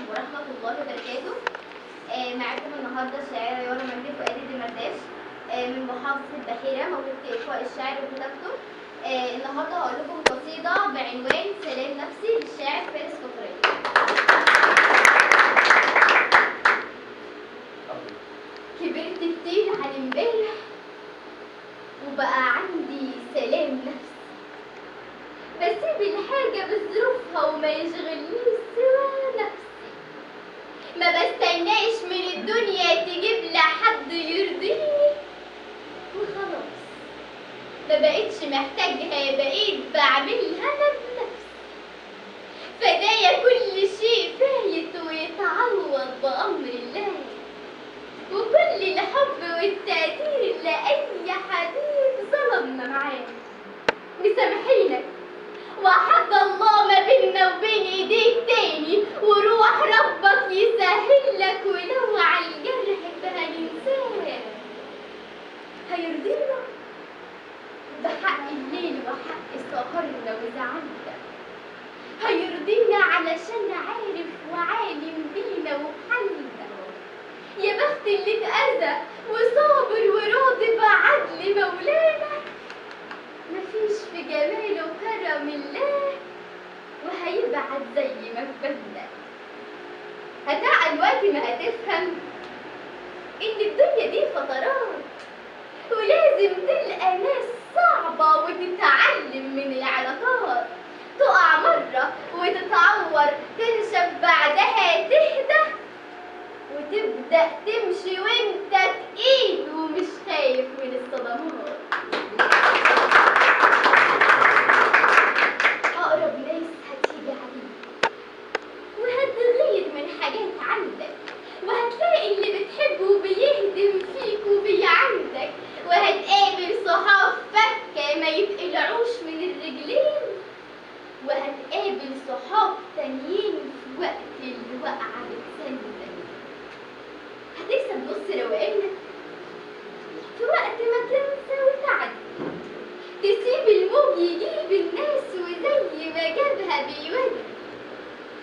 عليكم ورحمة الله وبركاته. معاكم النهارده الشاعرة يارا مجدي فؤاد الدمرداش من محافظة البحيرة، موهبة إلقاء الشعر وكتابته. النهارده هقول لكم قصيدة بعنوان سلام نفسي للشاعر فارس فطرية. كبرت كتير عن امبارح وبقى عندي سلام نفسي، بسيب الحاجة بظروفها وما يشغلنيش سوى نفسي. ما بستناش من الدنيا تجيب لي حد يرضيني وخلاص، ما بقتش محتاجها، بقيت بعملها انا بنفسي. فدايا كل شيء فايت ويتعوض بأمر الله، وكل الحب والتقدير لأي حبيب ظلمنا معاه. مسامحينك وحد الله ما بيننا وبين ايديك تاني، وروح ربك يسهل لك، ولو على الجرح هننساه هيرضينا بحق الليل وحق سهرنا وزعلنا. هيرضينا علشان عارف وعالم بينا وبحالنا. يا بخت اللي اتأذى وصابر وراضي بعدل مولانا، مفيش في جماله وكرم الله وهيبعد زي ما في بالنا. هتعقل وقت ما هتفهم ان الدنيا دي فترات، ولازم تلقى ناس صعبة وتتعلم من العلاقات. تقع مرة وتتعور، تنشف بعدها تهدى، وتبدأ تمشي وانت تقيل ومش خايف من الصدمات. أقرب ناس هتيجي عليك وهتغير من حاجات عندك، وهتلاقي اللي بتحبه بيهدم فيك وبيعندك، وهتقابل صحاب فكة ما يتقلعوش من الرجلين، وهتقابل صحاب تانيين في وقت الوقعة بتسندك. هتكسب نص روقانك في وقت ما تنسى وتعدي، تسيب الموج يجيب الناس وزي ما جابها بيودي.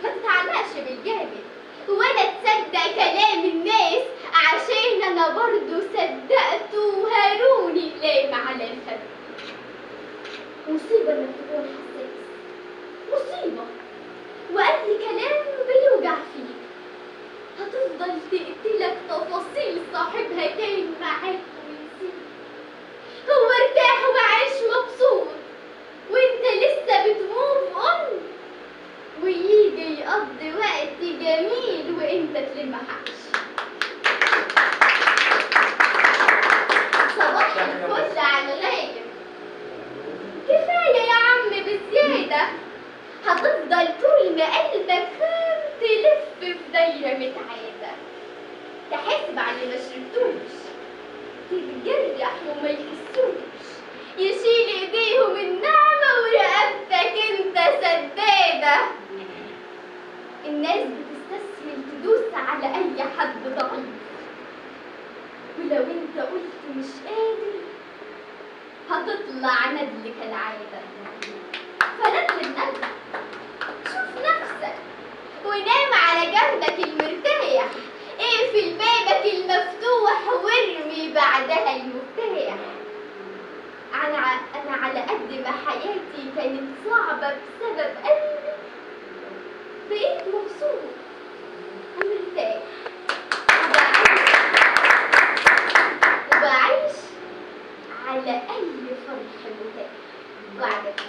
ما تتعلقش بالجامد ولا تصدق كلام الناس، عشان انا برضو صدقت وهاروني لام على الخد. مصيبة انك تكون حساس، مصيبة واي كلام بيوجع فيك. هتفضل تقتلك تفاصيل صاحبها كان معاك ويسيب. هو ارتاح وعايش مبسوط وانت لسه بتموف اون، ويجي يقضي وقت جميل وانت تلم حقش. صباح الفل على الغايب، كفايه يا عم بزياده. هتفضل طول ما قلبك خام تلف في دايره متعاده، تحاسب على اللي مشربتوش، تتجرح وما يحسوش، يشيل ايديهم النعمة ورقبتك انت سدادة. الناس بتستسهل تدوس على اي حد ضعيف، ولو انت قلت مش قادر هتطلع ندل كالعادة. فندل نفسك، شوف نفسك ونام على جنبك المرتاح، اقفل بابك المفتوح وارمي بعدها المفتاح. أنا على قد ما حياتي كانت صعبة بسبب قلبي، بقيت مبسوط ومرتاح وبعيش على أي فرح متاح. وعدك